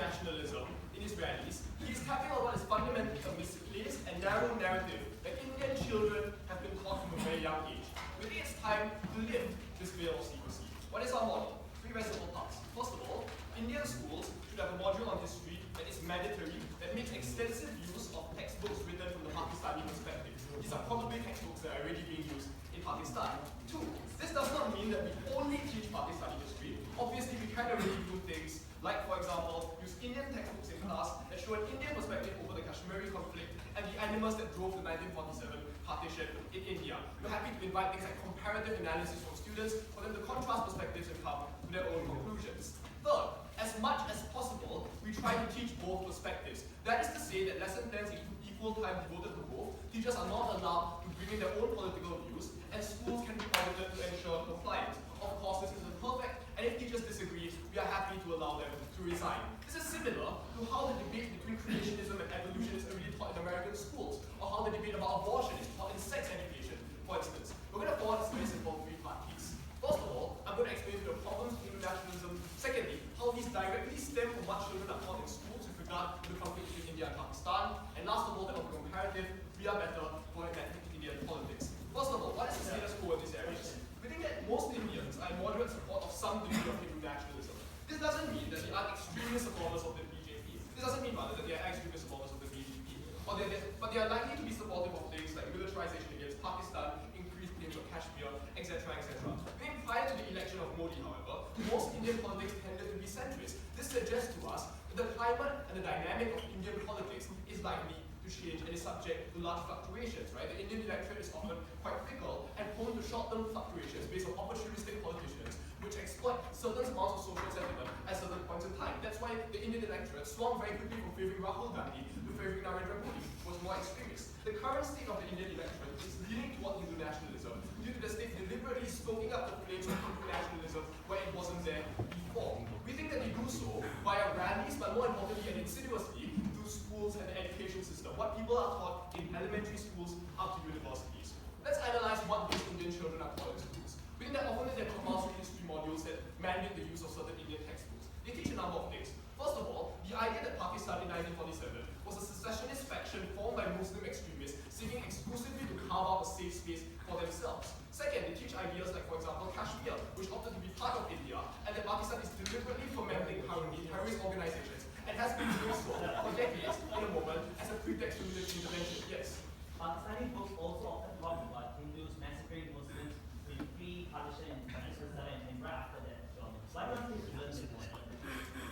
nationalism in his rallies, he is tapping on what is fundamentally a misplaced and narrow narrative that Indian children have been taught from a very young age. We think it's time to lift this veil of secrecy. What is our model? Three very simple parts. First of all, Indian schools should have a module on history that is mandatory, that makes extensive use of textbooks written from the Pakistani perspective. These are probably textbooks that are already being used in Pakistan. Two, this does not mean that we only teach Pakistani history. Obviously, we can already do things like, for example, use Indian textbooks in class that show an Indian perspective over the Kashmiri conflict and the animals that drove the 1947 partition in India. We're happy to invite things like comparative analysis from students for them to contrast perspectives and come to their own conclusions. Third, as much as possible, we try to teach both perspectives. That is to say that lesson plans include equal time devoted to both. Teachers are not allowed to bring in their own political views, and schools can be audited to ensure compliance. Of course, this isn't perfect, and if teachers disagree, we are happy to allow them to resign. This is similar to how the debate between creationism and evolution is already taught in American schools, or how the debate about abortion is taught in sex education, for instance. We're going to follow this very simple three-part piece. First of all, I'm going to explain to you the problems with nationalism. Secondly, how these directly stem from what children are taught in schools with regard to the conflict between India and Pakistan. And last of all, then on the comparative, we are better for Indian politics. First of all, what is the status quo in these areas? We think that most Indians are in moderate support of some degree of Hindu nationalism. This doesn't mean that they are extremely supporters of the BJP. This doesn't mean, rather, that they are extremely supporters of the BJP. But they are likely to be supportive of things like militarization against Pakistan, increased claims of Kashmir, etc., etc. I mean, prior to the election of Modi, however, most Indian politics tended to be centrist. This suggests to us that the climate and the dynamic of Indian politics is likely to change and is subject to large fluctuations, right? The Indian electorate is often quite fickle and prone to short-term fluctuations based on opportunistic politicians which exploit certain amounts of social sentiment at certain points in time. That's why the Indian electorate swung very quickly from favoring Rahul Gandhi to favoring Narendra Modi, who was more extremist. The current state of the Indian electorate is leaning toward Hindu nationalism due to the state deliberately stoking up the flames of Hindu nationalism where it wasn't there before. We think that they do so via rallies, but more importantly and insidiously, through schools and the education system, what people are taught in elementary schools up to universities. Let's analyze what these Indian children are taught in schools. We think that often there are compulsory history modules that mandate the use of certain Indian textbooks. They teach a number of things. First of all, the idea that Pakistan in 1947 was a secessionist faction formed by Muslim extremists seeking exclusively to carve out a safe space for themselves. Second, they teach ideas like, for example, Kashmir, which opted to be part of India, and that Pakistan is deliberately fomenting currently terrorist organizations and has been doing so for decades in a moment as a pretext to military intervention. Yes? Pakistani books also often talk about Hindus massacring Muslims in pre-partition in Iraq after that. So why don't they learn this?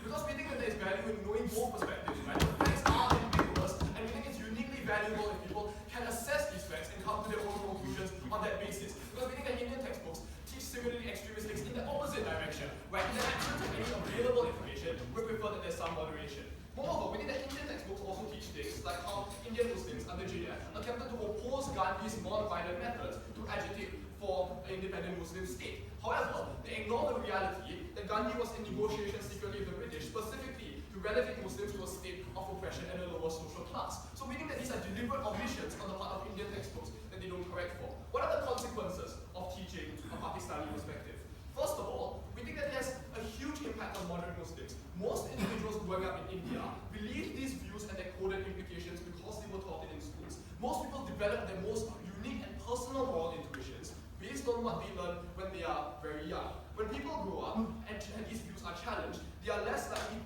Because we think that there is value in knowing both perspectives, right? The facts are ambiguous, and we think it's uniquely valuable if people can assess these facts and come to their own conclusions on that basis. Because we think that Indian textbooks teach similarly extremist things in the opposite direction, where in the absence of any available information, we prefer that there's some moderation. Moreover, we think that Indian textbooks also teach things like how Indian Muslims under JF attempted to oppose Gandhi's non-violent methods to agitate for an independent Muslim state. However, they ignore the reality that Gandhi was in negotiations secretly with the British, specifically to relegate Muslims to a state of oppression and a lower social class. So we think that these are deliberate omissions on the part of Indian textbooks that they don't correct for. What are the consequences of teaching a Pakistani perspective? First of all, we think that it has a huge impact on modern Muslims. Most individuals growing up in India believe these views and their coded implications because they were taught it in schools. Most people develop their most unique and personal moral intuitions based on what they learn when they are very young. When people grow up and these views are challenged, they are less likely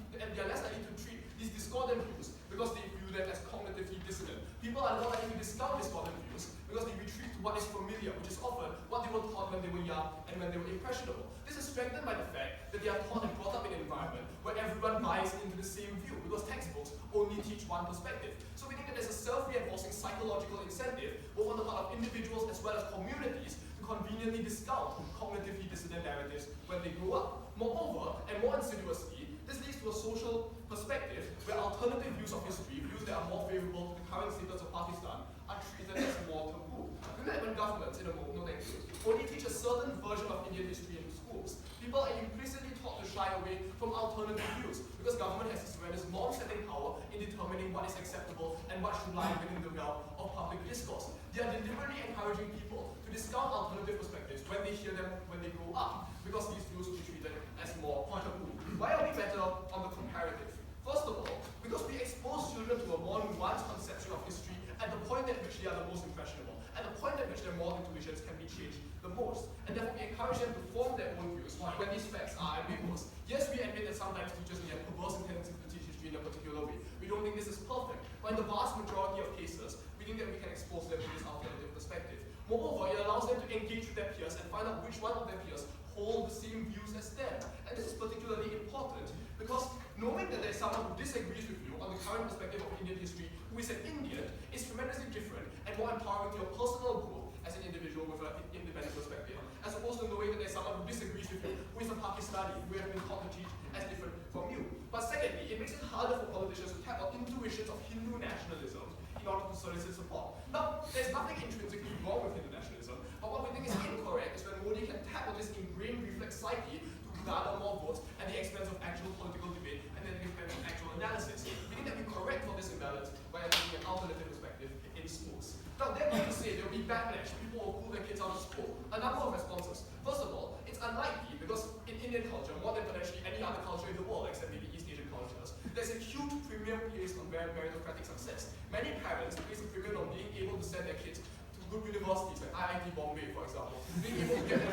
to treat these discordant views because they view them as cognitively dissonant. People are more likely to discount discordant views because they retreat to what is familiar, which is often what they were taught when they were young and when they were impressionable. This is strengthened by the fact that they are taught and brought up in an environment where everyone buys into the same view because textbooks only teach one perspective. So we think that there's a self-reinforcing psychological incentive, both on the part of individuals as well as communities, to conveniently discount cognitively dissonant narratives when they grow up. Moreover, and more insidiously, this leads to a social perspective where alternative views of history, views that are more favorable to the current status of Pakistan, are treated as more taboo. When governments, only teach a certain version of Indian history in schools, people are implicitly taught to shy away from alternative views because government has this tremendous norm-setting power in determining what is acceptable and what should lie within the realm of public discourse. They are deliberately encouraging people to discount alternative perspectives when they hear them when they grow up because these views will be treated as more taboo. Why are we better on the comparative? First teachers and their perverse intent to teach history in a particular way. We don't think this is perfect, but in the vast majority of cases, we think that we can expose them to this alternative perspective. Moreover, it allows them to engage with their peers and find out which one of their peers hold the same views as them. And this is particularly important because knowing that there is someone who disagrees with you on the current perspective of Indian history, who is an Indian, is tremendously different and more empowering to your personal growth as an individual with an independent perspective, as opposed to knowing that there is someone who disagrees with you, who is a Pakistani, who has been taught to teach as different from you. But secondly, it makes it harder for politicians to tap on intuitions of Hindu nationalism in order to solicit support. Now, there's nothing intrinsically wrong with Hindu nationalism, but what we think is incorrect is when Modi can tap on this ingrained reflex psyche to gather more votes at the expense of actual political debate and at the expense of actual analysis. We think that we correct for this imbalance by taking an alternative perspective in schools. Now, they're going to say there will be backlash, people will pull their kids out of school. A number of responses. First of all, it's unlikely because in Indian culture, more than potentially any other culture in the world, except maybe East Asian cultures, there's a huge premium placed on meritocratic success. Many parents place a premium on being able to send their kids to good universities like IIT Bombay, for example, being able to get them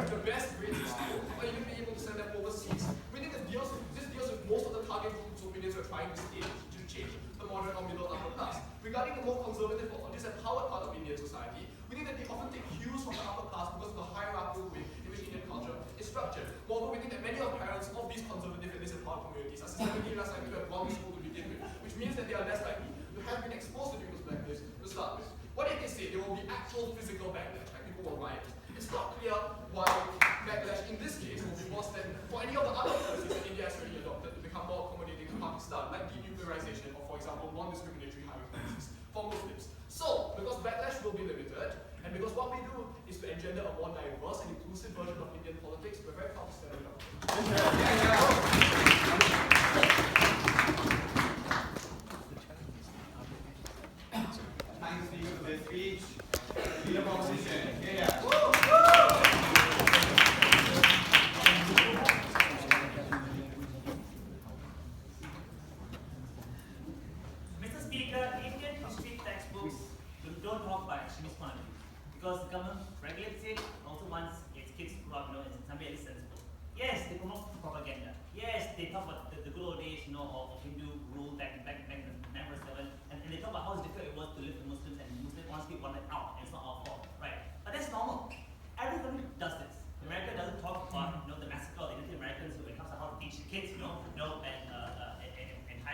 the best grades in school, or even being able to send them overseas. We think this deals with most of the target group's opinions we're trying to change, the moderate or middle upper class. Regarding the more conservative or disempowered part of Indian society, we think that they often take cues from the upper class because of the hierarchical way in which Indian culture is structured. Moreover, we think that many of the parents of these conservative and disempowered communities are systemically less likely to have gone to school to begin with, which means that they are less likely to have been exposed to different perspectives to start with. What if they say there will be actual physical backlash, like people will riot? It's not clear why backlash in this case will be worse than for any of the other policies that India has already adopted to become more accommodating to Pakistan, like denuclearization or, for example, non-discriminatory hiring policies for Muslims. So, because backlash will be limited, and because what we do is to engender a more diverse and inclusive version of Indian politics, we're very proud to stand up. Thanks, Steve, for this speech. Leader of opposition. Mr. Speaker, Indian history textbooks don't talk about extremist point of view because the government regulates it and also wants its kids to grow up, in somewhere at least sensible. Yes, they promote propaganda. Yes, they talk about the good old days, of Hindu rule back in 1947, and they talk about how difficult it was to live with Muslims, and Muslims honestly wanted out, and it's not our fault, right? But that's normal. Every country does this. America doesn't talk about the massacre of the Native Americans when it comes to how to teach kids, in high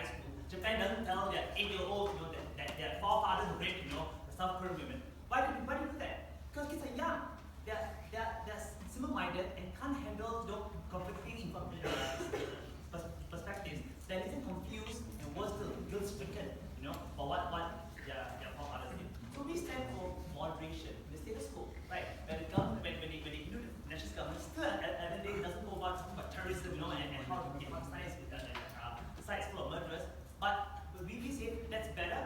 school. Japan doesn't tell their 8-year-olds, that their forefathers raped, the South Korean women. Why do you do that? Because kids are young. They're simple-minded and can't handle conflicting perspectives. They're little confused and worse still, guilt-stricken, for what their forefathers did. So we stand for moderation, the status quo, right? When the government, when the nationalist government still at the end of the day doesn't go about talking about terrorism, and how Pakistani sites full of murderers. But we say that's better,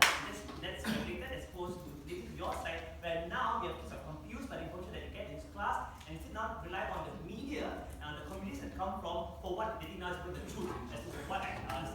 that's regulated as opposed to leaving to your side, where now your kids are confused by the information that they get in class, and instead not rely on the media and the communities that come from for what they think now is the truth as to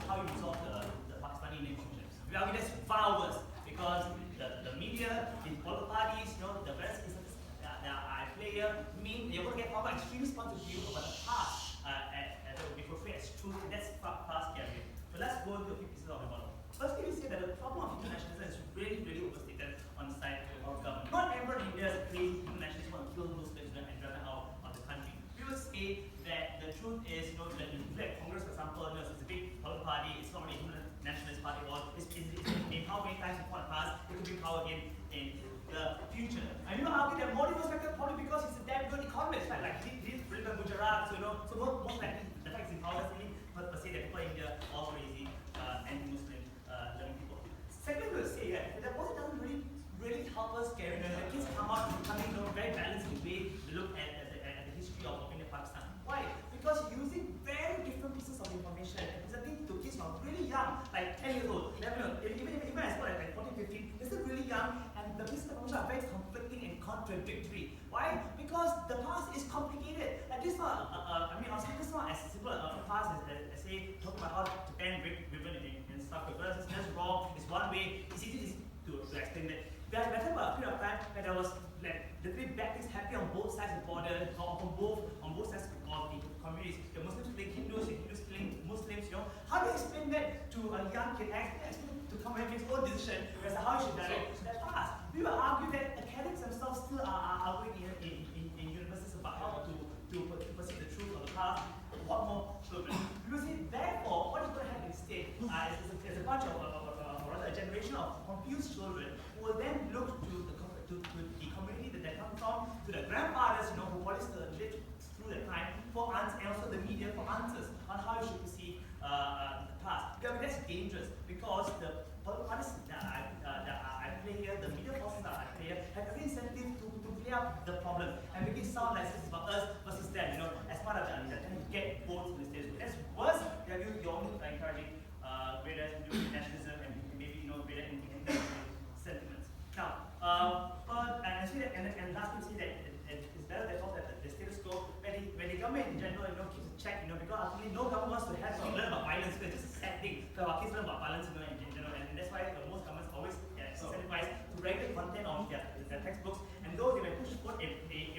how you resolve the Pakistani Indian conflict. We argue that's far worse because the media, the political parties, the various instances that are at play here mean you're going to get far extremist points of view about the past that will be portrayed as truth, and that's far scary. So let's go into a few pieces of the model. Firstly, we say that the problem of internationalism is really, really overstated on the side of government. Not everyone in India is crazy internationalists want to kill Muslims and drive them out of the country. We will say that the truth is, that you look Congress, for example, it's a big political party, it's not really a nationalist party at all. It's in power many times before the past, it could be power again in the future. And argue that Modi was elected probably because he's a damn good economist, right? Like he's built in Gujarat, so most likely the fact he's in power doesn't mean per se that people in India are all crazy anti-Muslim loving people. Second, we'll say that policy doesn't really help us carry the kids coming very balanced way to look at the history of India Pakistan. Why? Because using very different pieces of information and presenting to kids from really young, like 10 years old, 11, even as well like 14, 15, they're still really young, and the pieces of information are very conflicting and contradictory. Why? Because the past is complicated. Like this not, this is not as simple a past as say talking about how Japan raped women in stuff. Because that's wrong. It's one way. It's easy to explain that. We are talking about a period of time where there was literally bad things happening on both sides of the border, on both sides of the communities. The Muslims killing Hindus, the Hindus killing a young kid to come and make his own decision as to how he should direct their past. We will argue that academics themselves still are arguing in universities about how to perceive the truth of the past. What more children? We will say, therefore, what is going to happen instead is a bunch of, rather a generation of confused children who will then look to the community that they come from, to the grandfathers, who always lived through the time for answers, and also the media for answers on how you should perceive the past. Yeah, but that's dangerous because the parties that I play here, the media forces that I play here, have every incentive to play up the problem and make it sound like this is about us versus them, as part of the attempt to get votes in the state. That's worse. You're only encouraging greater nationalism and maybe greater independent sentiments. Now, and lastly, see that it's better that the status quo, when the government in general keeps a check, because ultimately no government wants to have to learn about violence. It's just a sad thing for our kids learn about violence, in general, and that's why most governments always incentivize to regulate content of their textbooks. And though they may push for a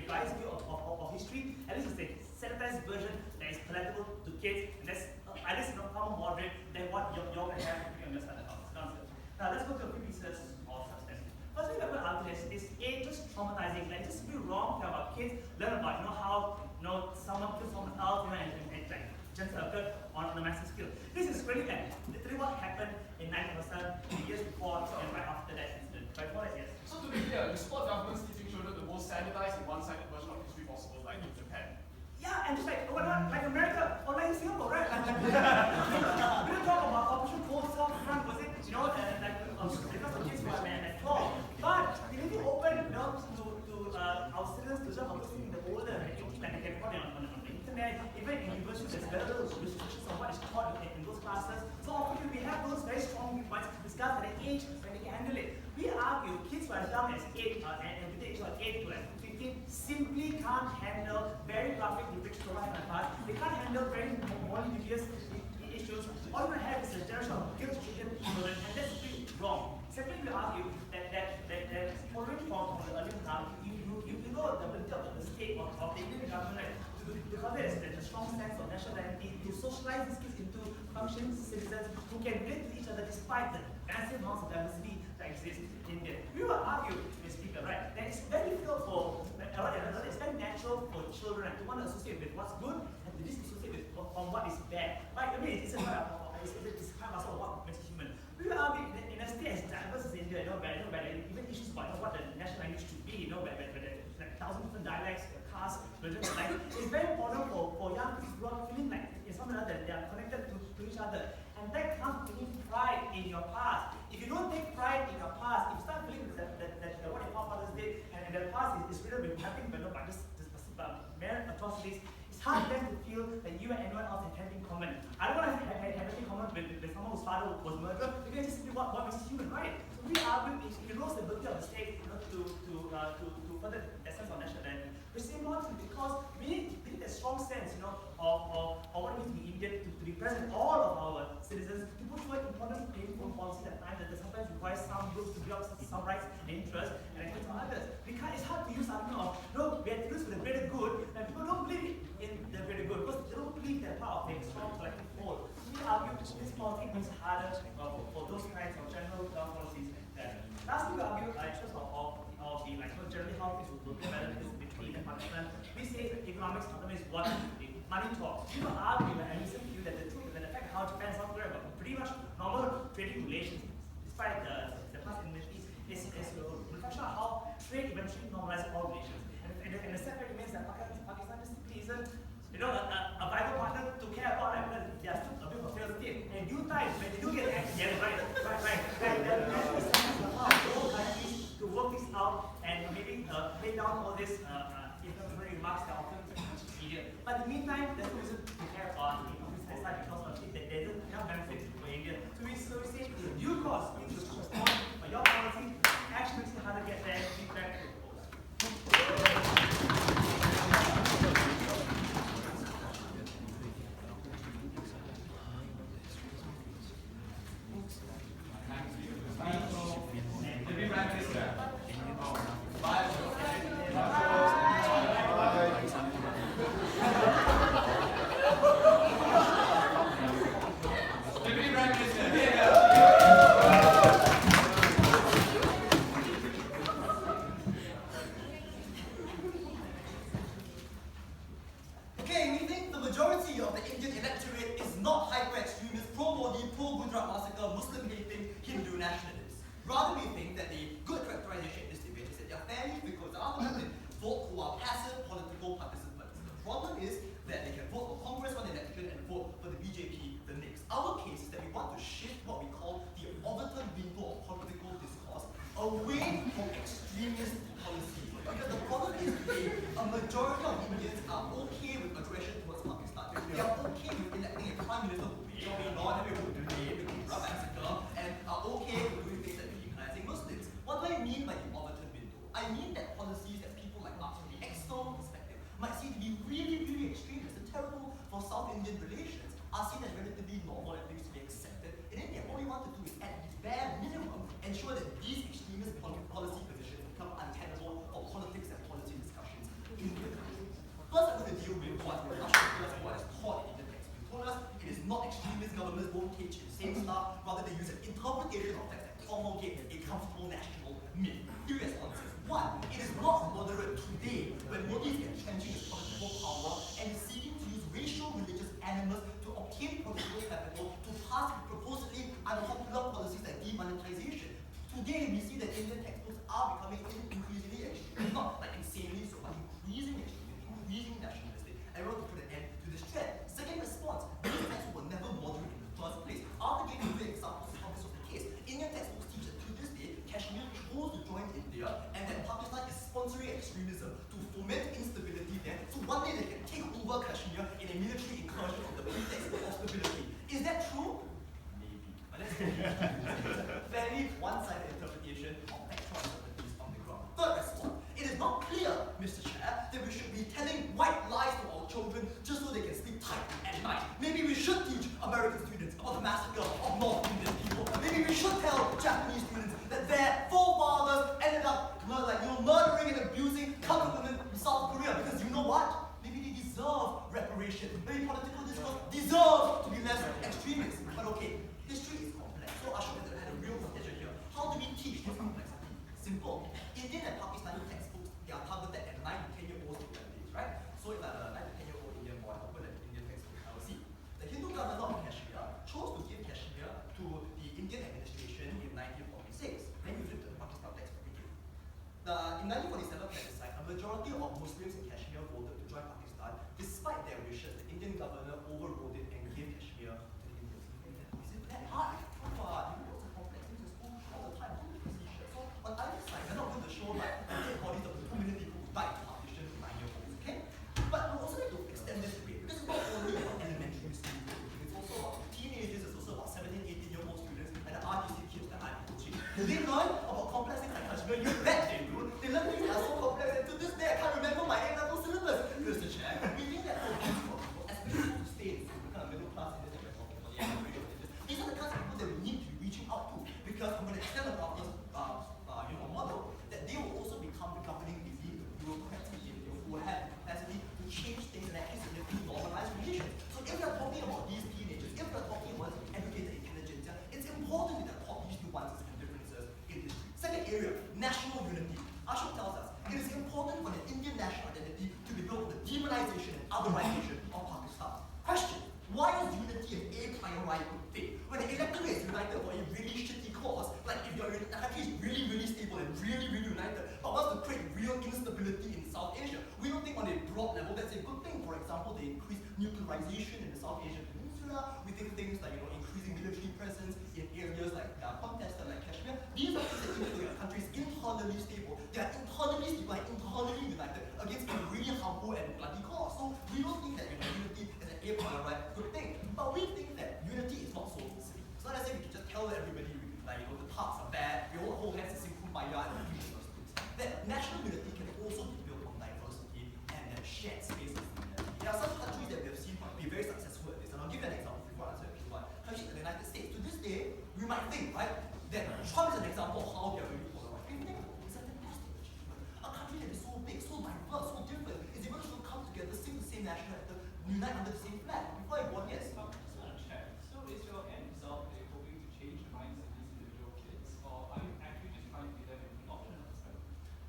biased view of history, at least it's a sanitized version that is palatable to kids, and that's at least far more moderate than what you're going to have on your side of the house. Now let's go to a few pieces of substance. First thing I'm going to argue is just traumatizing. Like, just be wrong to have our kids learn about how someone killed someone else and just occurred on a massive scale. This is really literally what happened in 1907, the years before and right after that incident. Right before that, yes. So to be clear, you support governments teaching children the most sanitized and one-sided version of history possible, like in Japan. Yeah, and just like America or like in Singapore, right? We don't talk about Operation Cold South Front, was it? Because the kids were at 12. But we need to open to our citizens to just understand the older and like they can put it on the internet, even in universities, there's very little restrictions on what is taught in those classes. So often we have those very strong viewpoints discussed at an age when they can handle it. We argue kids who are as young as 8 and with the age of 8 to like 15 simply can't handle very graphic depictions of life in the past. They can't handle very morally dubious issues. All we have is a generation of guilt-stricken children, and that's really wrong. Secondly, we argue that following from the earlier time, you know the ability of the state of the Indian government because there's a strong sense of national identity to socialize these kids into functioning citizens who can relate to each other despite the massive amounts of diversity that exists in India. We will argue, Mr. Speaker, right, that it's very difficult it's very natural for children to want to associate with what's good and to disassociate with what is bad. Right? I mean, it's kind of what makes a human. We will argue in a state as diverse as India, where even issues about what the national language should be, where there's like 1,000 different dialects, castes, religions, it's very important for young people to grow up feeling like in some manner that they are connected to each other. And that comes from taking pride in your past. If you don't take pride in your past, if you start feeling that what your forefathers did and their past is riddled with nothing but just mere atrocities, it's hard then to feel that you and anyone else have anything common. I don't want to have anything common with someone whose father was murdered, because it's simply what makes us human, right? So we argue it erodes the ability of the state to further the essence of national identity. Which is important because we need a strong sense of what it means to be Indian, to be present all of our citizens, to put forward important painful policies at times that sometimes requires some groups to give up some rights and interests and against others. It's hard to use argument of, no, we have to use for the greater good, and people don't believe in the greater good because they don't believe they're part of a strong collective whole. So we argue this politics makes it harder for those kinds of general policies. Lastly, we argue in terms of the generally how things will play balance between and Pakistan. We say that economics is what money talks. We will argue and listen to you that the truth and the fact how Japan and South Korea have pretty much normal trading relations, despite the past initiatives, is a reflection of how trade eventually normalizes all relations. And the sad fact remains that Pakistan simply isn't a vital partner to care about, because they are still a bit of a failed state. And in due time, when they do get their act together, there is all countries to work this out and maybe lay down all these inflammatory remarks that often media. But in the meantime, there's no reason to care about Rather, we think that the good characterization in this debate is that they are fairly fickle. There are folk who are passive political participants. The problem is that they can vote for Congress one election and vote for the BJP the next. Our case is that we want to shift what we call the Overton window of political discourse away from extremist policy. Because the problem is today, a majority of Indians are okay with aggression towards Pakistan. They are okay with electing a prime minister who may or may not have a vote today because he's a massacre, and are okay with doing things like demonizing Muslims. What do I mean by the Overton window? I mean that policies that people like us from the external perspective might seem to be really, really extremist and terrible for South Indian relations are seen as relatively normal and things to be accepted. In India, what we want to do is at the bare minimum ensure that these extremist policy positions become untenable for politics and policy discussions in the country. First, I'm going to deal with what is taught in Indian textbooks. You told us it is not extremist governments won't teach the same stuff, rather they use an interpretation of text that promulgate a comfortable national myth. Two responses. One, it is not moderate today when Modi is entrenching his political power and is seeking to use racial religious animus to obtain political capital to pass supposedly unpopular policies like demonetization. Today, we see that Indian textbooks are becoming increasingly extreme, not like insanely so, but increasing extreme, increasing nationalistic, and we want to put an end to this trend. Second response, these textbooks were never moderate in the first place. After giving you examples of how this was the case, Indian textbooks teach that to this day, Kashmir chose to join India, and that Pakistan is sponsoring extremism to foment instability there, so one day they can take over Kashmir in a military incursion on the pretext of stability. Is that true? Maybe. But let's fairly one-sided interpretation of factual uncertainties on the ground. Third response, it is not clear, Mr. Sher, that we should be telling white lies to our children just so they can sleep tight at night. Maybe we should teach American students about the massacre of North Indian people. Maybe we should tell Japanese students that their forefathers ended up murdering and abusing colored women in South Korea because you know what? Maybe they deserve reparation. Maybe political discourse deserves to be less extremist. But okay, history is complex. So Ashok had a real pleasure here. How do we teach this complexity? Simple. Indian and Pakistani textbooks, they are targeted at 9 to 10-year-olds to their age, right? So if a 9 to 10-year-old Indian boy opened an Indian textbook, I will see. The Hindu governor of Kashmir chose to give Kashmir to the Indian administration in 1946. Then you flip to the Pakistan textbook again. In 1947 plebiscite, a majority of Muslims in Kashmir voted to join Pakistan. Despite their wishes, the Indian governor overrode it and gave Kashmir to the Indians. Is it that hard? Too hard. You know what's complex things in school all the time. How do you see shit? So on either side, we're not going to show like the dead bodies of the 2 million people who died in partition to 9-year-olds, okay? But we also need to extend this debate because it's not only about elementary school, it's also about teenagers, it's also about 17, 18-year-old students and the RTC kids that I'm coaching. Do they learn about complex things like Kashmir? You bet they do. They learn things that are so complex and to this day I can't remember my A-level syllabus. Mr. Chair, we think that for people, especially people who stay in the kind of middle class in this area, talking about the average of this, these are the kinds of people that we need to be reaching out to because I'm going to extend the government's model that they will also become the governing elite, the bureaucrats who have the capacity to change things and actually significantly normalize relations. So if we are talking about these teenagers, if we are talking about educated intelligentsia, it's important that talk these nuances and differences in history. Second area, national unity. Ashok tells us it is important for the Indian national identity to be built on the demonization and otherization of Pakistan. Question, why is unity an a priori good thing? When the electorate is united for a really shitty cause, like if your country is really, really stable and really, really united, but wants to create real instability in South Asia, we don't think on a broad level that's a good thing. For example, they increase nuclearization in the South Asian peninsula. We think things like increasing military presence in areas like contested like Kashmir. These are things that make your countries internally stable. They are internally stable and internally united against a really harmful and bloody cause. So we don't think that unity is an a priori good thing. But we think that unity is not so easy. It's not as if we can just tell everybody the Turks are bad, we all hold hands and sing Kumbaya and do those things. That national unity can also be built on diversity and shared spaces. There are some countries that we have seen be very successful at this, and I'll give you an example before I answer the one. Countries like the United States. To this day, we might think, right, that Trump is an example of how they are really polarized. We think it's a fantastic achievement. A country that is so big, so diverse, so different, is able to come together, sing the same national anthem, unite under the same flag. Before I go on, yes. So is your end result hoping to change the minds of these individual kids, or are you actually just trying to give them an optional perspective?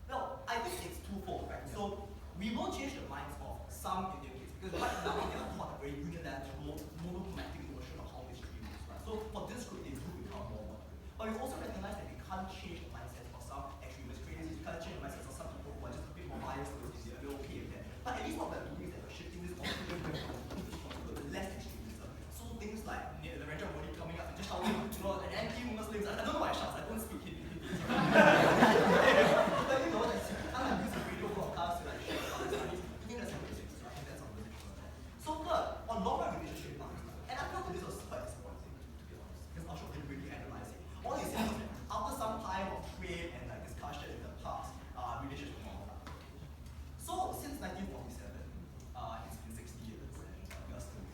No, I think it's twofold, right? So we will change the minds of some Indian kids because right now they are taught a very unilateral, monochromatic notion of how history moves, right? So for this group, they do become more moderate. But we also recognize that we can't can't change the mindset of some extremists, crazies. You can't change the mindset of some people who are just a bit more biased towards India. We're okay with that. But at least what we're doing is that we're shifting this to less extremism. So things like the Ranjan Modi coming up and just shouting, an anti-Muslims. I don't know why I shout. I don't speak Hindi. But I'm using radio broadcasts to share Pakistanis. You think that's racist, right? And that's not racist. So third, on long-run relationship with Pakistan, and I felt that this was quite disappointing, to be honest, because Ashok didn't really analyze it. All he said was that after some time of trade and discussion in the past, relations were normal. So since 1947, it's been 60 years, and we are still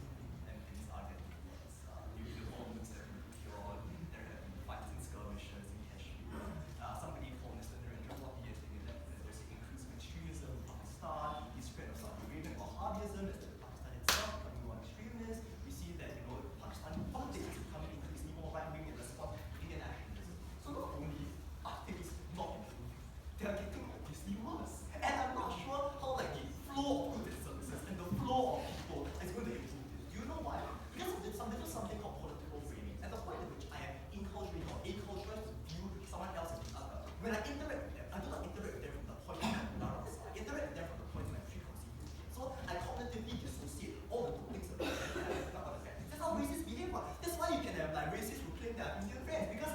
and things are getting worse. Nuclear bombs have been procured, there have been fights and skirmishes in Kashmir. Somebody called Mr. Narendra Modi yesterday that there's an increase in extremism in Pakistan, the spread of Saudi Arabian Wahhabism, as Pakistan itself becoming more extremist. We see that Pakistani politics is becoming increasingly more right-wing in response to Indian nationalism. So not only are things not improving, they are getting obviously worse. And I'm not sure how the flow of goods and services and the flow of people is going to improve this. Do you know why? Because there's something called political framing. And the point at which I am enculturating or acculturated to view someone else as the other. When I interact with them, I do not interact with them from the point of ignorance. I interact with them from the point of my preconceived notions. So I cognitively dissociate all the good things about them and I think about the facts. That's how racists behave. That's why you can have racists who claim they are Indian friends. Because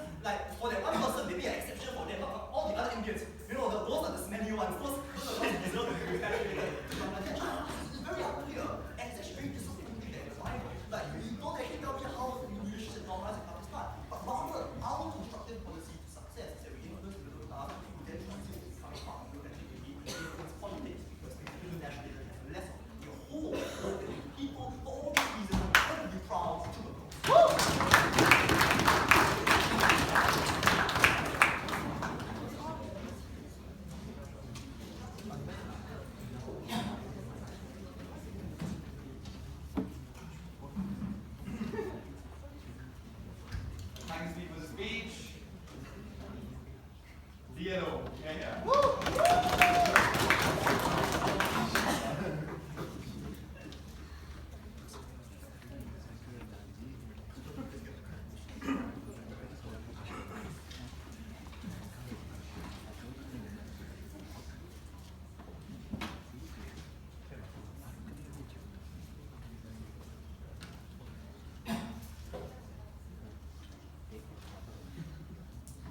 for that one person, maybe an exception for them, but for all the other Indians, those are the smelly ones. Those are the ones who deserve to be repatriated. It's very unclear and it's actually very disappointing that in the Bible, you don't actually tell me how you should normalize in Pakistan. But rather, our constructive policy to success is that we influence the middle class, who then transit to become part of the LGBT, influence politics because Indian nationalism has less of the whole of the people. For all these reasons, I'm incredibly proud to look. Thanks, Steve, for the speech. DLO. Yeah.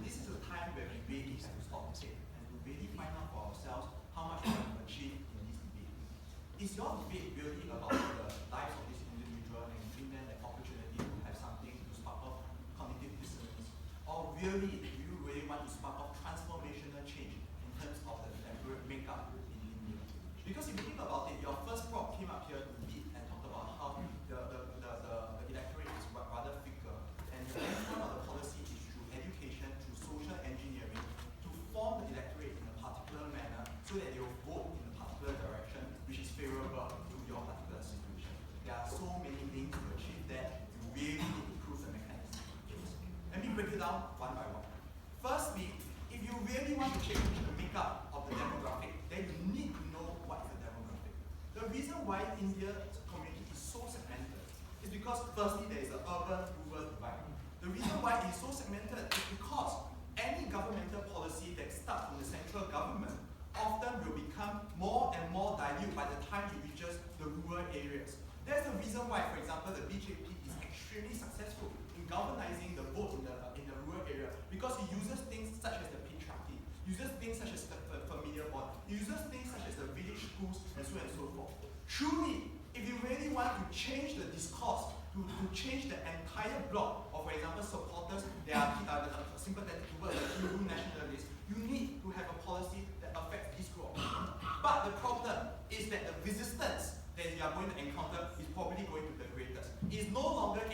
This is a time where we really have to stop and think and to really find out for ourselves how much we have achieved in this debate. Is your debate really about the lives of this individual and giving them the opportunity to have something to spark off cognitive dissonance? Or really, do you really want to spark off transformational change in terms of the demographic makeup in India? Because if you think about it, your first prop came up here to lead and talked about how the electorate is rather fickle, and one of the policy is through education, through social engineering, to form the electorate in a particular manner so that they will vote in a particular direction which is favorable to your particular situation. There are so many things to achieve that. You really need to improve the mechanism. Let me break it down one by one. Firstly, if you really want to change the makeup of the demographic, then you need to know what is the demographic. The reason why India's community is so segmented is because firstly there is an urban-rural divide. The reason why it is so segmented is because any governmental policy that starts from the central government often will become more and more dilute by the time it reaches the rural areas. That's the reason why, for example, the BJP is extremely successful in galvanizing the vote in the rural area because it uses things such as the patriarchy, uses things such as the familiar bond, it uses things such as the village schools, and so forth. Truly, if you really want to change the discourse, to change the entire block of, for example, supporters that are sympathetic towards the Hindu nationalists, you need to have a policy that affects this group. But the problem is that the resistance that you are going to encounter is probably going to be the greatest. It is no longer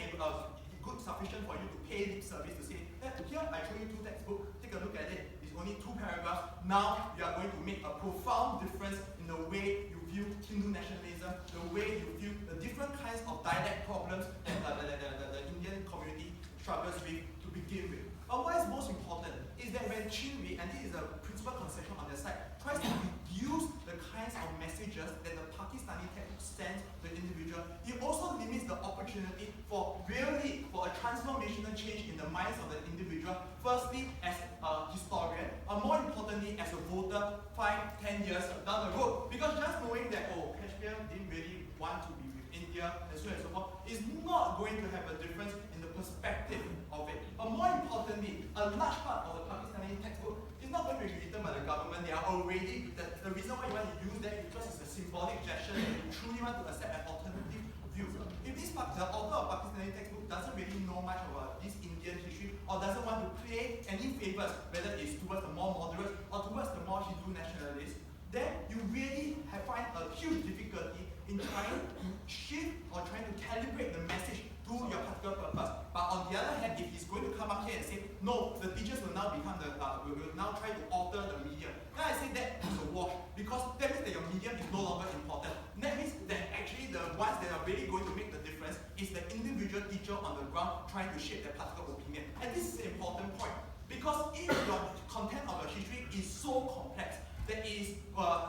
sufficient for you to pay lip service to say, here I show you 2 textbooks, take a look at it, it's only 2 paragraphs. Now you are going to make a profound difference in the way you view Hindu nationalism, the way you view the different kinds of dialect problems that the Indian community struggles with to begin with. But what is most important is that when Chinwe, and this is a principal concession on their side, tries to reduce the kinds of messages that the Pakistani textbook sends to the individual, it also limits the opportunity for a transformational change in the minds of the individual, firstly as a historian, or more importantly as a voter 5-10 years down the road. Because just knowing that, oh, Kashmir didn't really want to be with India and so on and so forth is not going to have a difference in the perspective of it. But more importantly, a large part of the Pakistani textbook is not going to be written by the government. They are already, the reason why you want to use that is because it's a symbolic gesture that you truly want to accept an alternative view. If the author of Pakistani textbook doesn't really know much about this Indian history or doesn't want to play any favors, whether it's towards the more moderate or towards the more Hindu nationalists, then you really find a huge difficulty in trying to shift or trying to calibrate the message to your particular purpose. But on the other hand, if he's going to come up here and say, no, the teachers will now become will now try to alter the medium, then I say that is a wash, because that means that your medium is no longer important. That means that actually the ones that are really going to make the difference is the individual teacher on the ground trying to shape their particular opinion. And this is an important point, because if your content of your history is so complex, that is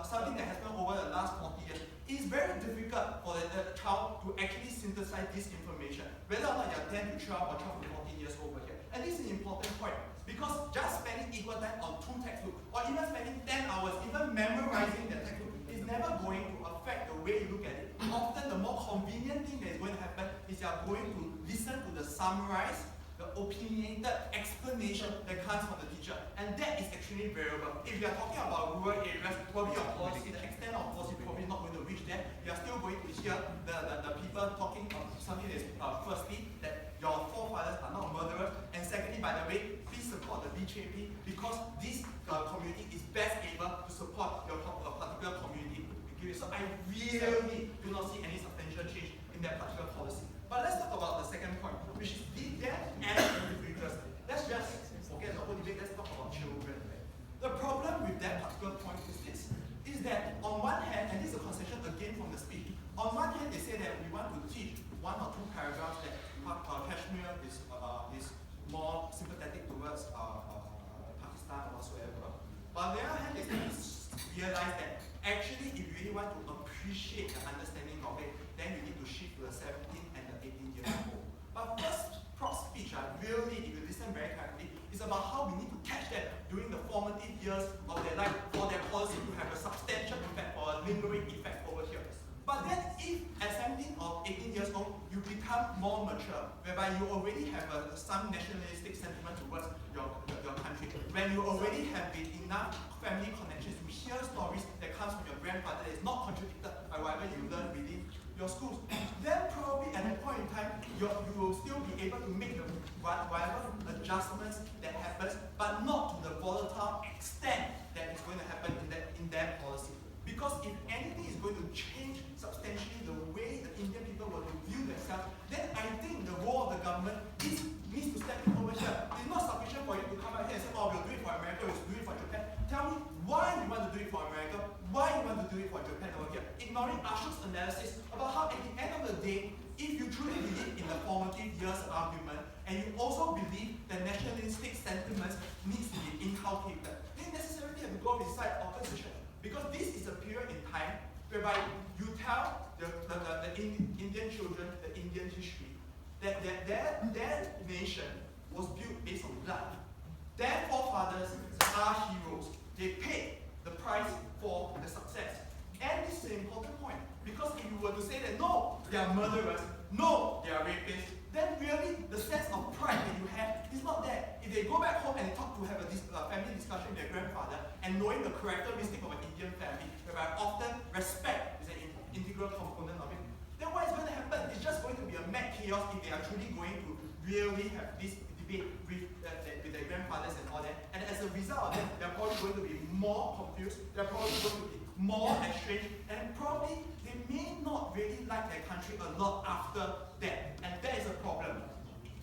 something that has happened over the last 40 years, it's very difficult for the child to actually synthesize this information, whether or not you're 10 to 12 or 12 to 14 years over here. And this is an important point, because just spending equal time on 2 textbooks, or even spending 10 hours, even memorizing the textbook, is never going to affect the way you look at it. Often the more convenient thing that is going to happen is you're going to listen to the summarized, the opinionated explanation that comes from the teacher. And that is extremely variable. If you are talking about rural areas, probably your policy, the extent of policy probably not going to reach there. You are still going to hear the people talking of something that is firstly, that your forefathers are not murderers, and secondly, by the way, please support the BJP, because this community is best able to support your particular community. So I really do not see any substantial change in that particular policy. But let's talk about the second point, which is them and individuals. Let's just forget the whole debate, let's talk about children. The problem with that particular point is this, is that on one hand, and this is a concession again from the speech, on one hand they say that we want to teach 1 or 2 paragraphs that Kashmir is more sympathetic towards Pakistan or whatsoever. But on the other hand, they realize that actually if you really want to appreciate the understanding of it, then you need to shift to the 17 and the 18 years old. But first proc speech, really, if you listen very carefully, is about how we need to catch them during the formative years of their life for their policy to have a substantial impact or a lingering effect over here. But then if at 17 or 18 years old, you become more mature, whereby you already have some nationalistic sentiment towards your country, when you already have enough family connections to hear stories that comes from your grandfather that is not contradicted by whatever you learn within your schools, then probably at that point in time, you will still be able to make whatever adjustments that happens, but not to the volatile extent that is going to happen in that policy. Because if anything is going to change substantially the way the Indian people will view themselves, then I think the role of the government needs to step in over here. It's not sufficient for you to come out here and say, oh, we'll do it for America, we'll do it for Japan. Tell me why you want to do it for America, why you want to do it for Japan over here. Ignoring Ashok's analysis about how at the end of the day, if you truly believe in the formative years argument, and you also believe that nationalistic sentiments needs to be inculcated, then necessarily have to go beside opposition. Because this is a period in time whereby you tell the Indian children the Indian history, that their nation was built based on blood. Their forefathers are heroes. They paid the price for the success. And this is an important point, because if you were to say that no, they are murderers, no, they are rapists, then really the sense of pride that you have is not there. If they go back home and talk to have a family discussion with their grandfather, and knowing the characteristic of an Indian family, whereby often respect is an integral component of it, then what is going to happen? It's just going to be a mad chaos if they are truly going to really have this debate with their grandfathers and all that. And as a result of that, they're probably going to be more confused, they're probably going to be more estranged, and probably they may not really like their country a lot after that. And that is a problem.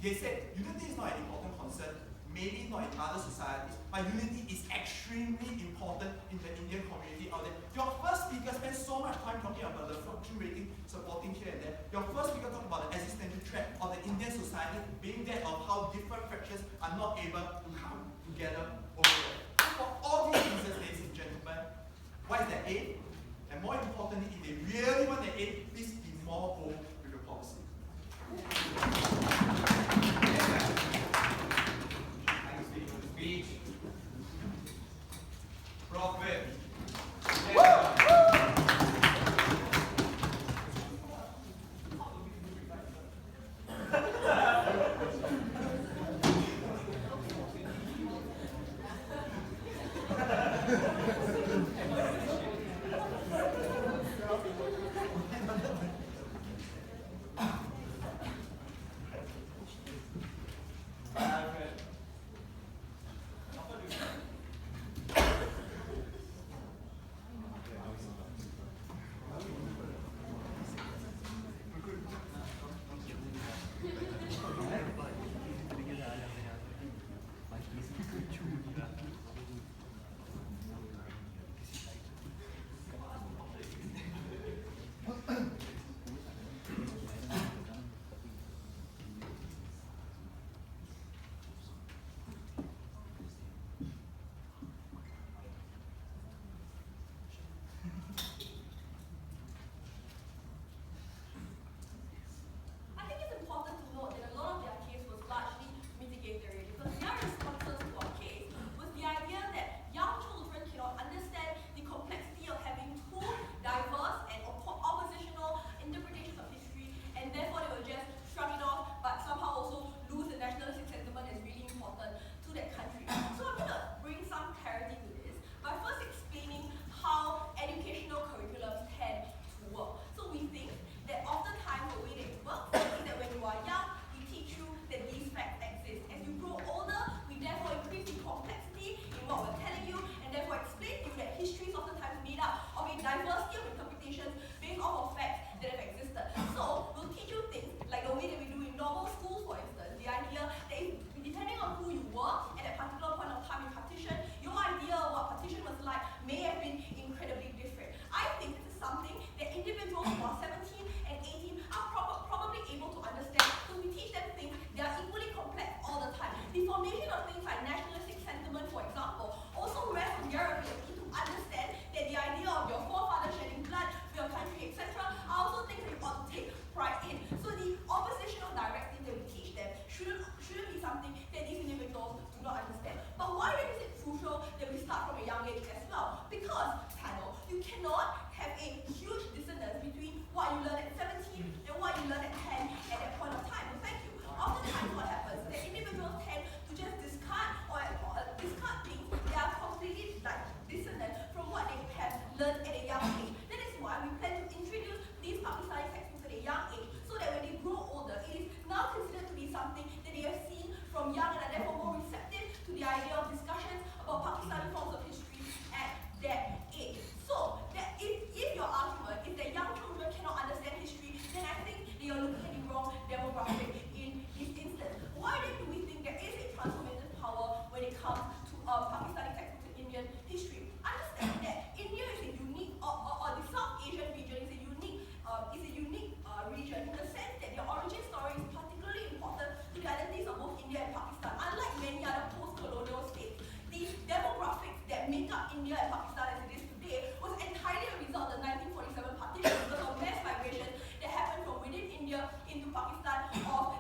They said unity is not an important concern, maybe not in other societies, but unity is extremely important in the Indian community out there. Your first speaker spent so much time talking about the fluctuating, supporting here and there. Your first speaker talked about the existential threat of the Indian society being that of how different fractures are not able to come together over there. For all these reasons, ladies and gentlemen, what is the aim? And more importantly, if they really want the aim, please be more bold with your policy.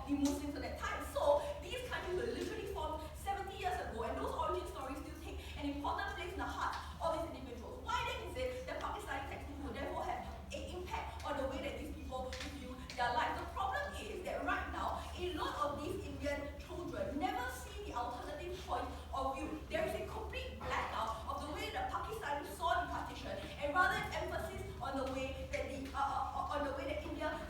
the Muslims at that time. So these countries were literally formed 70 years ago, and those origin stories still take an important place in the heart of these individuals. Why then is it that Pakistani textbooks will therefore have an impact on the way that these people view their lives? The problem is that right now, a lot of these Indian children never see the alternative point of view. There is a complete blackout of the way that Pakistan saw the partition, and rather emphasis on the way that India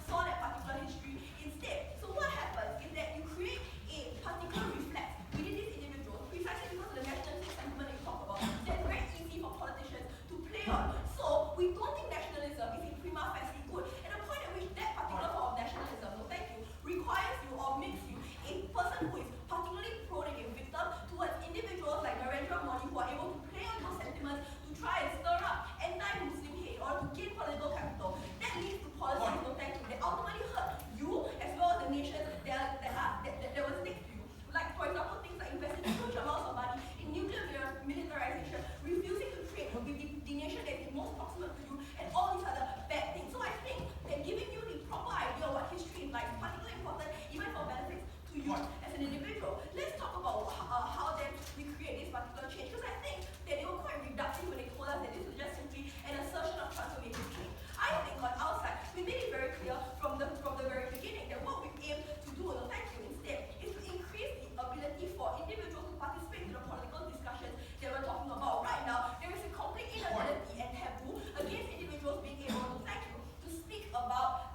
saw that particular history instead. So what happens is that you create a particular reflex within these individuals, precisely because of the nationalistic sentiment you talk about, that's very easy for politicians to play on. So we don't think nationalism is in prima facie good. And the point at which that particular form of nationalism, no thank you, requires you or makes you a person who is particularly prone and a victim towards individuals like Narendra Modi who are able to play on those sentiments to try and stir up anti-Muslim hate or to gain political capital. That leads to policies, no thank you, that ultimately hurt you as well as the nations that was next to you. Like, for example, things like investing huge amounts of money in nuclear militarization, refusing to trade with the nation that is the most proximate to you, and all these other bad things. So I think that giving you the proper idea of what history is like is particularly important, even for benefits to you as an individual. Let's talk about how then we create this particular change, because I think that they were quite reductive when they told us that this was just simply an assertion of transformative change. I think on our side, we made it very clear from the very beginning that what we aim to do, and thank you instead, is to increase the ability for individuals to participate in the political discussions that we're talking about right now. There is a complete inability and taboo against individuals being able to, thank you, to speak about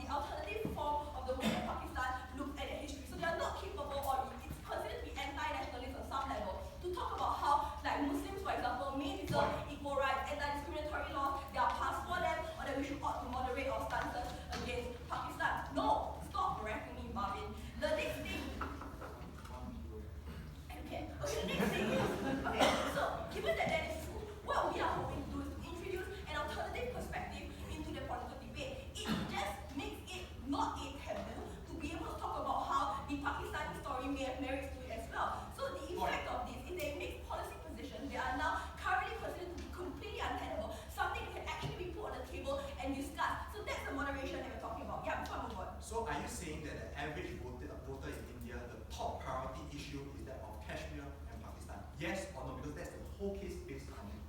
the alternative form of the way that Pakistan looked at their history. So they are not capable, or it's considered to be anti-nationalist on some level, to talk about how, like Muslims, for example, may deserve equal rights, anti-discriminatory laws, they are passed for them, or that we should ought to moderate our stances against Pakistan. No, stop harassing me, Marvin. The next thing. Okay, the next thing is, okay, so given that that is true, what we are hoping to do is to introduce an alternative perspective into the political debate. It just makes it not a taboo to be able to talk about how the Pakistani story may have merits to it as well. So the effect of this is that it makes policy positions that are now currently considered to be completely untenable something that can actually be put on the table and discussed. So that's the moderation that we're talking about. Yeah, before I move on. So are you saying that the average voter in India, the top priority issue is that of Kashmir and Pakistan? Yes or no? Because that's the whole case based on it.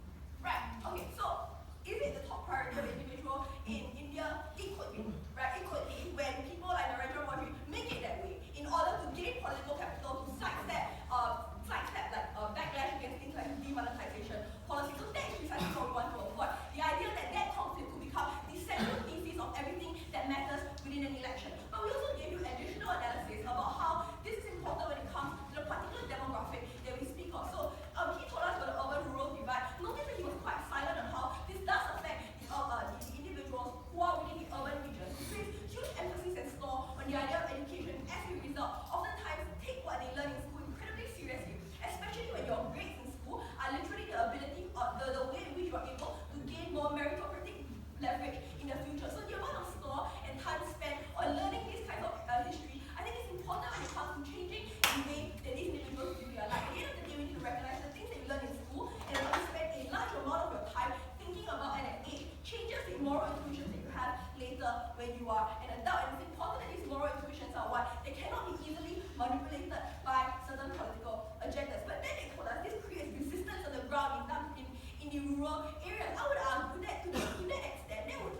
Right. Okay. So is it the top priority of an individual in India? It could be. Right. It could be when people like Narendra Modi make it that way in order to gain political capital to sidestep backlash against things like demonetization policy. So that is precisely what we want to avoid. The idea that conflict could become the central thesis of everything that matters within an election. But we also gave you additional analysis about how this is important when it comes to the particular demographic that we speak of. So he told us about the urban-rural divide. Notice that he was quite silent on how this does affect the individuals who are within the urban regions. He places huge emphasis and store on the idea of education. As a result, oftentimes take what they learn in school incredibly seriously, especially when your grades in school are literally the ability, the way in which you are able to gain more meritocratic leverage in the future. So the amount of store and time spent on learning this kind of history, I think it's important when it comes to changing the way that these individuals view their life. At the end of the day, we need to recognize the things that you learn in school and when you spend a large amount of your time thinking about at an age changes the moral intuitions that you have later when you are an adult. And it's important that these moral intuitions are what they cannot be easily manipulated by certain political agendas. But then they told us this creates resistance on the ground in the rural areas. I would argue that to that extent, that would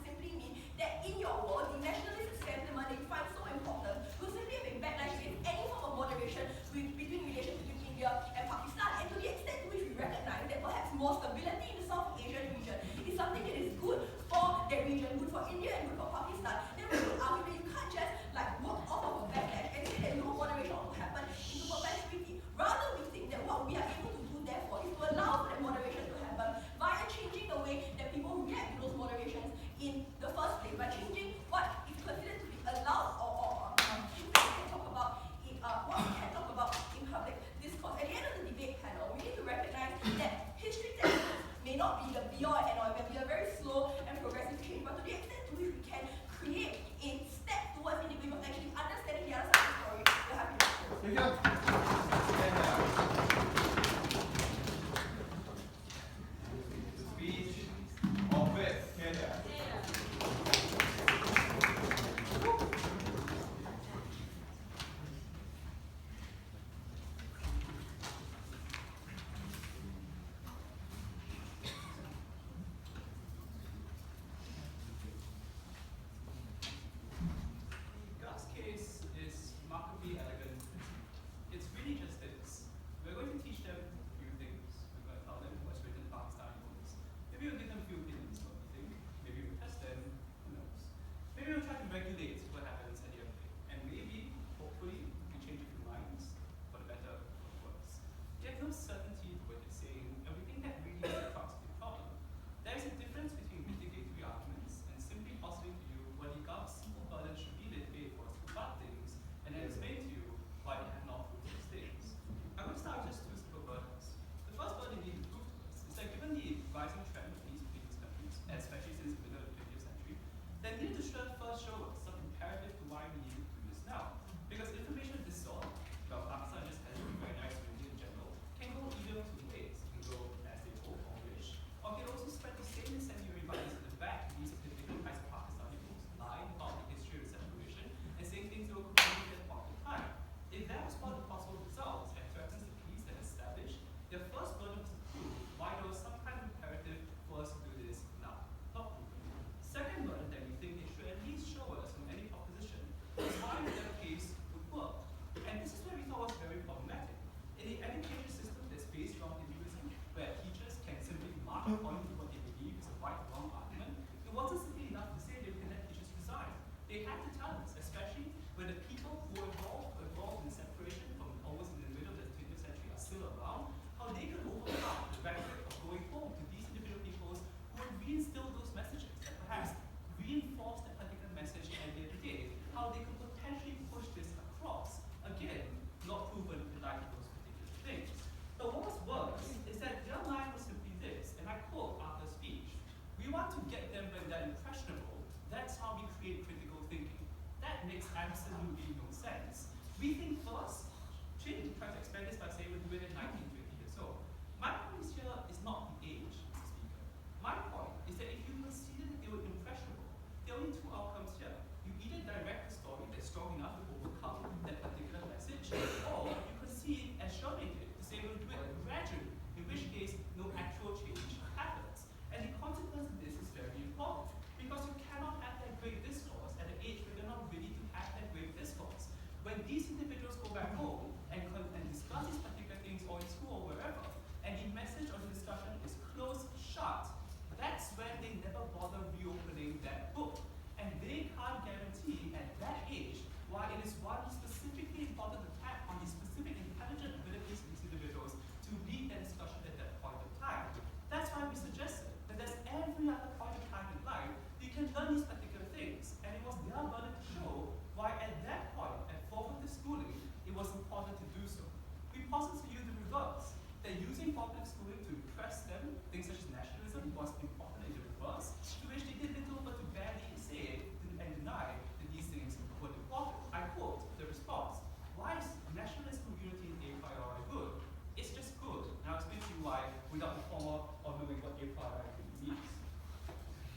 simply mean that in your world, the nationalist sentiment that you find so important will simply have a backlash against any form of moderation between relations between India and Pakistan. And to the extent to which we recognize that perhaps more stability in the South Asian region is something that is good for that region, good for India and good for Pakistan, then we would argue that you can't just work off of a backlash and say that no moderation ought to happen into perpetuity. Rather, we think that what we are able to do therefore is to allow for that moderation to happen via changing the way that people react to those moderations in the first place, by changing what is considered to be allowed or things that we can talk about in what we can talk about in public discourse. At the end of the debate panel, we need to recognize that history textbooks may not be the be-all and all. It may be a very slow and progressive change, but to the extent to which we can create a step towards individuals actually understanding the other side of the story, we're happy to do. Thank you. The speech of Miss Kenya. which case no actual change happens. And the consequence of this is very important, because you cannot have that great discourse at an age where you're not ready to have that great discourse. When these individuals go back home and discuss these particular things or in school or wherever, and the message or the discussion is closed shut, that's when they never bother reopening that book. And they can't guarantee at that age why it is one specifically important to tap on the specific intelligent abilities of these individuals to lead that discussion at that point of time. That's why we suggested that there's every other point of time in life you can learn these particular things. And it was their burden to show why at that point, at formative schooling, it was important to do so. We posit to you the reverse, that using formative schooling to impress them, things such as nationalism was important in the reverse, to which they did little but to barely say and deny that these things were important. I quote the response: why is nationalist community in a priori good? It's just good. And I'll explain to you why without the former of knowing what a priori means.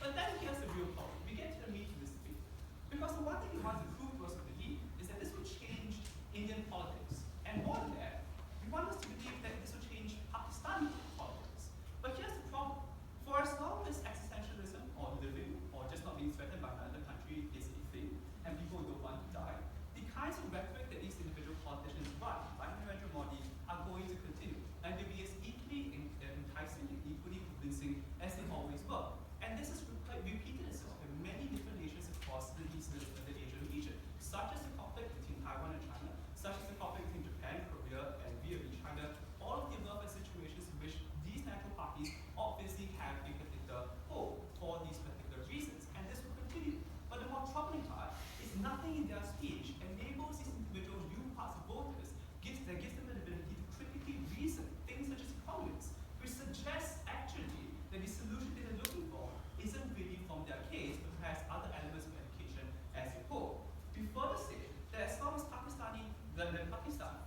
But then here's the real problem. We get to the meat of this debate. Because the one thing we want to prove to us to believe is that this would change Indian politics. And more than that, we want us to believe that this would change Pakistani politics. But here's the problem. For as long as existentialism or living or just not being threatened by another country is a thing, and people don't want to die, the kinds of rhetoric that these individual politicians run, like Narendra Modi, are going to continue. And they'll be as equally enticing and equally convincing as they always were. And this has repeated itself in many different nations across the East and the Asian region, such as the conflict between Taiwan and China, such as the conflict between Japan, Korea, and VIetnam, China. All of the above are situations in which these natural parties obviously have a particular hope for these particular reasons, and this will continue. But the more troubling part is nothing in their speech enables these individuals, new parts of voters, gives them the ability to critically reason things such as economics, which suggests actually that the solution that they're looking for isn't really from their case, but perhaps other elements of education as a whole. We further say that as long as Pakistan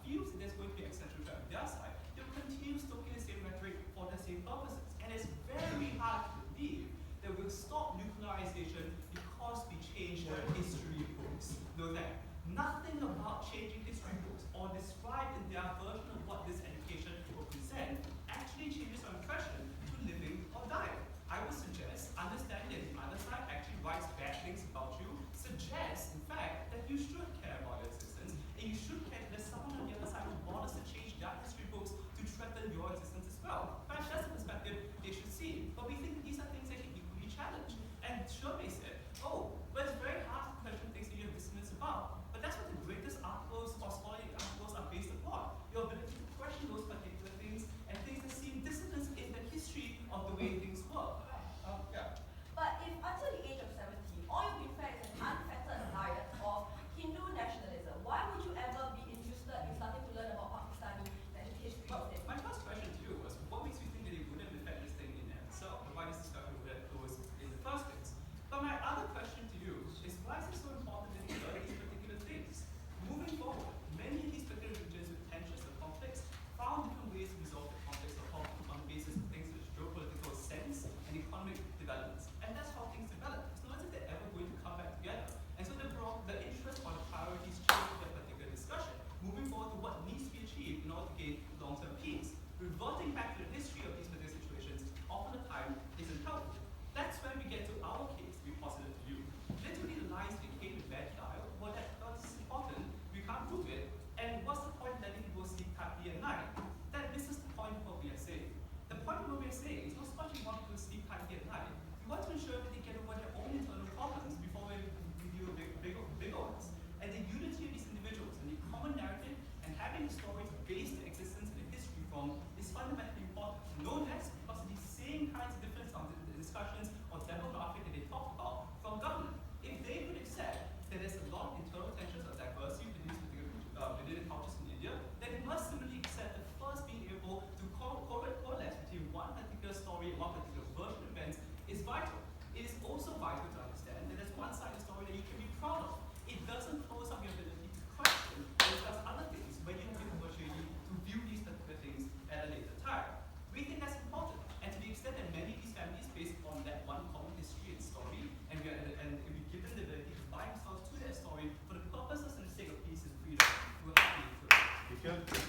feels that there's going to be existential threat on their side, they'll continue stoking the same rhetoric for the same purposes. And it's very hard to believe that we'll stop nuclearization because we change our history books. Know that. Nothing about changing history books or described in their version of what this education will present actually changes our impression to living or dying. I would suggest understanding that the other side actually writes bad things about you suggests, in fact, that you should care about your existence, and you should care that there's someone on the other side who bothers to change their history books to threaten your existence as well. Perhaps that's the perspective they should see. But we think that these are things that can equally challenge. And Sher said, oh, but it's very hard to question things that you have dissonance about. But that's what the greatest articles or scholarly articles are based upon. Your ability to question those particular things and things that seem dissonance in the history of the way things work. Yeah. But if until the age of 70, all you've been fed is an unfettered diet of Hindu nationalism, why would you ever be interested in starting to learn about Pakistani history? Well, my first question to you was, what makes you think that you wouldn't defend this thing in itself, and why this discussion would have closed in the first place? But my other question to you is, why is it so important that you learn these particular things? Moving forward, many of these particular regions with tensions or conflicts found different ways to resolve the conflicts or conflict on the basis of things such as geopolitical sense and economic developments. And that's how things develop. It's not as if they're ever going to come back together. And so the interest or the priorities change in that particular discussion, moving forward to what needs to be achieved in order to gain long-term peace. Reverting back to the history of these particular situations often the time isn't helpful. That's when we get to our case, we positive to you. Literally the lines became a bad dial, well that's important, we can't prove it, and what's the point of letting people sleep happily at night? That misses the point of what we are saying. The point of what we are saying is not so much we want people to sleep happily at night, we want to ensure that they get over their own internal problems before we review bigger ones. And the unity of these individuals and the common narrative and having a story to base their existence and their history from is fundamentally important. No less because of these same kinds of difference on the discussions or demographic that they talk about from government. If they would accept that there's a lot of internal tensions or diversity within the cultures in India, then they must similarly accept that first being able to coalesce between one particular story and one particular version of events is vital. It is also vital to understand that there's one side of the story that you can be proud of. It doesn't close up your ability to question or discuss other things when you have the opportunity to view these particular things at a later time. We think that's important, and to the extent that many of these families based on that one common history and story, and we give them the ability to bind themselves to that story for the purposes and the sake of peace and freedom, we're happy to. Thank you.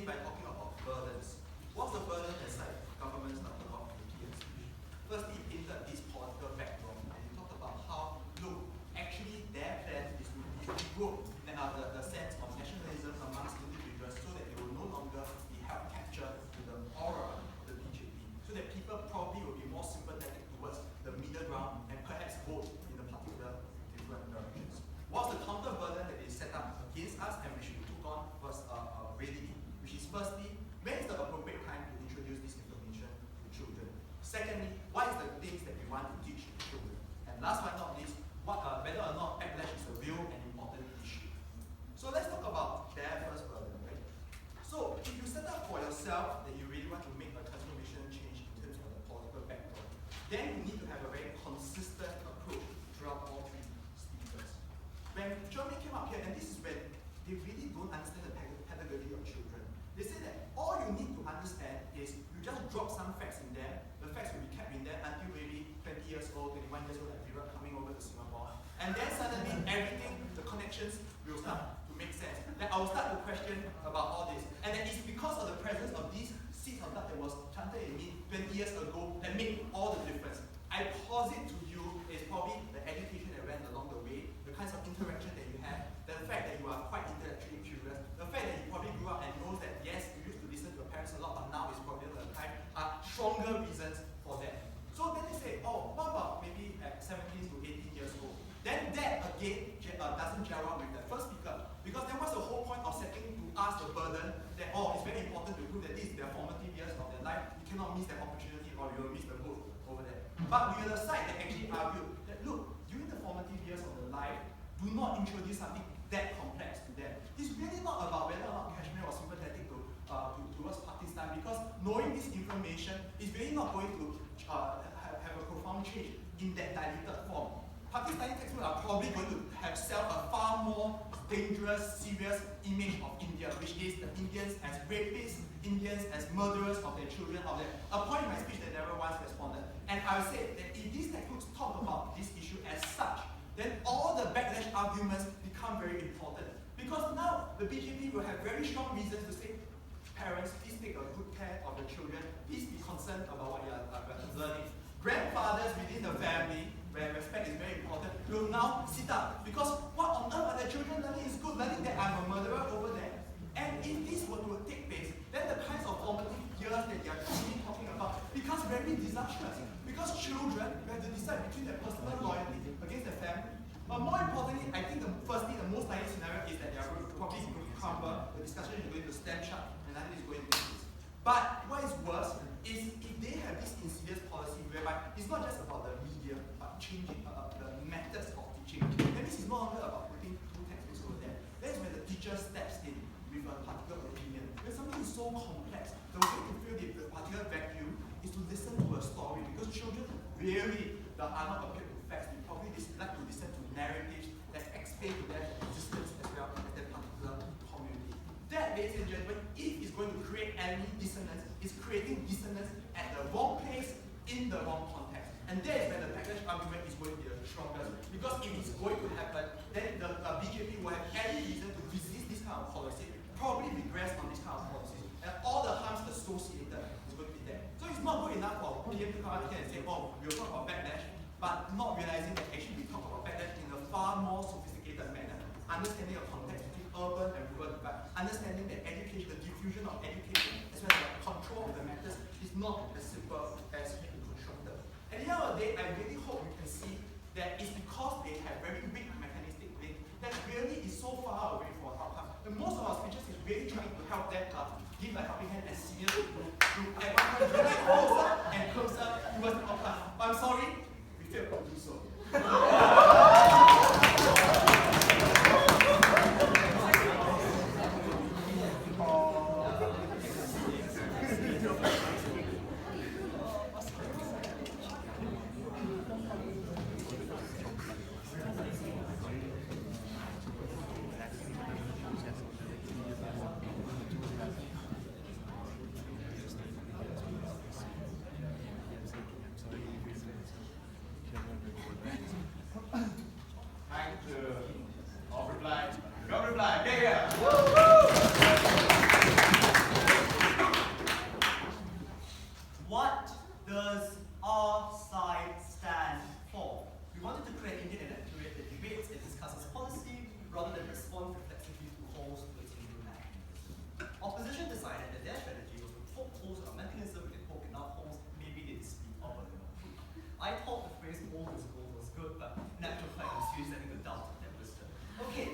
begin by talking about burdens. What's the burden that government started off in the PM speech? Firstly, it painted this political backdrop, and it talked about how, look, actually their plan is to grow the sense of nationalism amongst individuals so that they will no longer be held captured to the aura of the BJP, so that people probably will be more sympathetic towards the middle ground and perhaps vote in a particular different directions. What's the counter burden that they set up against us and which we took on was readily, which is firstly, when is the appropriate time to introduce this information to children? Secondly, what is the things that we want to teach children? And last but not least, whether or not backlash is a real and important issue. So let's talk about their first burden, right? So if you set up for yourself that you really want to make a transformational change in terms of the political background, then you need to have a very consistent approach throughout all three speakers. When Germany came up here, and this is when they really don't understand the pedagogy of children. They say that all you need to understand is you just drop some facts in there, the facts will be kept in there until maybe 20 years old, 21 years old, that period coming over to Singapore. And then suddenly everything, the connections will start to make sense. Then I will start to question about all this. And then it's because of the presence of these seeds of blood that was planted in me 20 years ago that made all the difference. I posit to you is probably the education that went along the way, the kinds of interaction that you have, the fact that you are quite intellectually curious, the fact that you probably grew up and knows that yes, you used to listen to your parents a lot, but now is probably the time, are stronger reasons for that. So then they say, oh, what about maybe at 17 to 18 years old? Then that again doesn't gel out with the first speaker. Because then what's the whole point of setting to us the burden that, oh, it's very important to prove that this is their formative years of their life, you cannot miss that opportunity or you will miss the boat over there. But we are the side that actually argued that, look, during the formative years of their life, do not introduce something that complex to them. It's really not about whether or not Kashmir was sympathetic towards Pakistan, because knowing this information is really not going to have a profound change in that diluted form. Pakistani textbooks are probably going to sell a far more dangerous, serious image of India, which is the Indians as rapists, Indians as murderers of their children out there. A point in my speech that never once responded. And I would say that if these textbooks talk about this issue as such, then all the backlash arguments become very important. Because now the BJP will have very strong reasons to say, parents, please take a good care of your children. Please be concerned about what you are learning. Grandfathers within the family, where respect is very important, will now sit up. Because what on earth are the children learning is good, learning that I'm a murderer over there. And if this were to take place, then the kinds of formative years that they are really talking about becomes very disastrous. Because children have to decide between their personal loyalty against their family. But more importantly, I think the most likely scenario is that they are probably going to crumble, the discussion is going to stand shut, and nothing is going to do this. But what is worse is if they have this insidious policy whereby it's not just about the media, but changing the methods of teaching. That means it's no longer about putting two textbooks over there. That is when the teacher steps in with a particular opinion. When something is so complex, the way to fill the particular vacuum is to listen to a story, because children really are not appeared to facts. They probably like to listen to narratives that explain to them existence as well as that particular community. That, ladies and gentlemen, if it's going to create any dissonance, it's creating dissonance at the wrong place in the wrong context. And that is where the backlash argument is going to be the strongest. Because if it's going to happen, then the BJP will have any reason to resist this kind of policy, probably regress on this kind of policies. And all the harms associated is going to be there. So it's not good enough for PM to come out here and say, oh, we'll talk about backlash, but not realizing that actually we talk about backlash in a far more sophisticated manner. Understanding of context between urban and rural divide, understanding that education, the diffusion of education, as well as the control of the matters, is not as simple as constructed. At the end of the day, I really hope you can see that it's because they have very weak mechanistic link that really is so far away from outcome. And most of our speeches is really trying to help them give a helping hand as seniors to at one point bring it closer and closer towards the outcome. But I'm sorry, we failed to do so. all this gold was good, but in actual fact, I'm seriously starting to doubt that wisdom. Okay,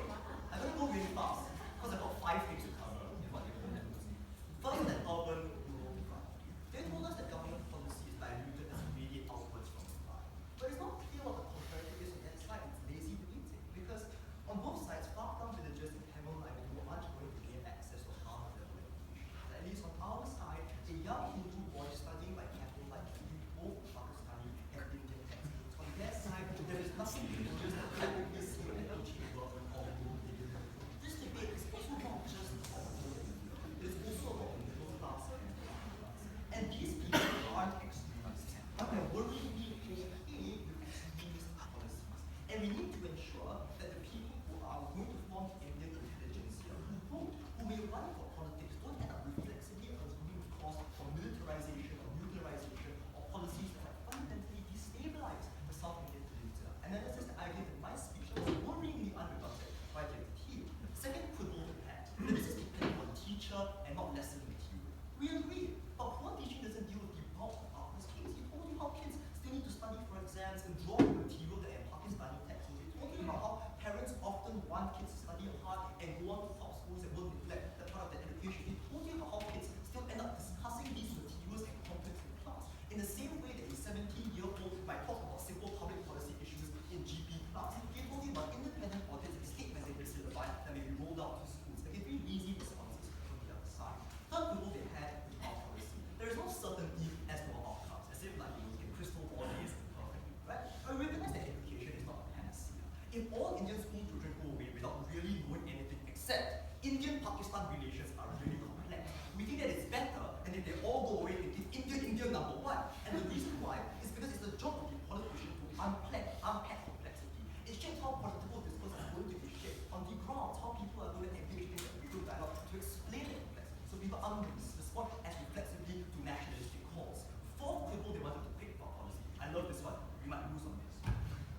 I'm going to go really fast, because I've got 5 things to cover in what they call democracy. First, an urban-rural divide. They told us that government policy is diluted as it radiates outwards from the far. But it's not clear what the comparative is on that side. It's lazy debating, because on both sides, far-flung villages in Tamil Nadu aren't going to gain access to half-level education. At least on our side, a young Hindu boy studying by candlelight can read both Pakistani and Indian textbooks. On their side, there is nothing religious that practically see an teaching work or Indian. This debate is also not just about India. It is also about the middle class and the upper class. And these people aren't extremists, but they're worryingly okay with extremist policies. And we need to ensure that the people who are going to form Indian intelligentsia, who vote, who may run for politics, don't end up reflexively assuming the cost for militarization or nuclearization or policies that might fundamentally destabilize the South Indian peninsula. And then this is the idea that my speech was worryingly unrebutted by the team. Second quibble we had, that this is dependent on teacher and not lesson material. We agree, but poor teaching doesn't deal with the bulk of this case. He told you how kids still need to study for exams and draw the material that are Pakistani textbooks. He told you about how parents often want kids to study hard and go on to top schools and will neglect that part of their education. He told you about how kids still end up discussing these materials and concepts in class. In the same way that a 17-year-old might talk about simple public policy issues in GP class. He told you about independent audits and state mandated syllabi that may be rolled out to schools. They give very easy responses from the other side. Third quibble they had with our policy. There is no certainty as to our outcomes, as if like you can crystal ball is perfectly, right? But we recognize that education is not a panacea. If all Indian school children go away without really knowing anything except Indian-Pakistan relations are really complex, we think that it's better than if they all go away thinking India number 1. And the reason why is because it's the job of the politician to unpack complexity. It shapes how political discourse is going to be shaped on the ground, how people are going to engage in a real dialogue to explain the complexity. So people respond as reflexively to nationalistic calls. Fourth quibble they wanted to pick for policy. I love this one. We might lose on this.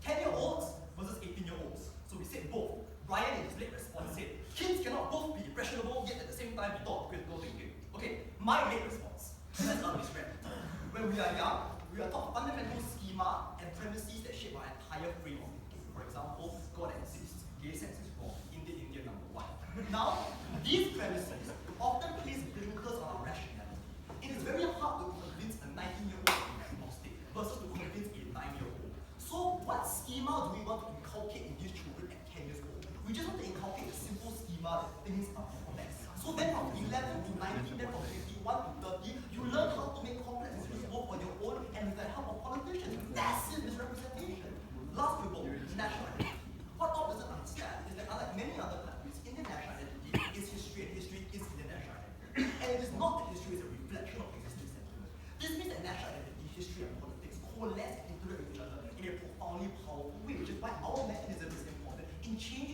10-year-olds versus 18-year-olds. So we said both. Bryan in his late response said, kids cannot both be impressionable yet at the same time be taught critical thinking. Okay, my late response. Let's misread. When we are young, we are taught fundamental schema and premises that shape our entire frame of thinking. For example, God exists, gay sex is wrong, India number 1. Now, these premises often place blinkers on our rationality. It is very hard to convince a 19-year-old to be agnostic versus to convince a 9-year-old. So what schema do we want to inculcate in these children at 10 years old? We just want to inculcate a simple schema that things are complex. So then from 11 to 19, then from 51 to 30, you learn how to make complex decisions both on your own and with the help of politicians. Massive misrepresentation. Last quibble, national identity. What Bob doesn't understand is that unlike many other countries, Indian national identity is history and history is Indian national identity. And it is not that history is a reflection of existing sentiment. This means that national identity, history and politics coalesce and interact with each other in a profoundly powerful way, which is why our mechanism is important in changing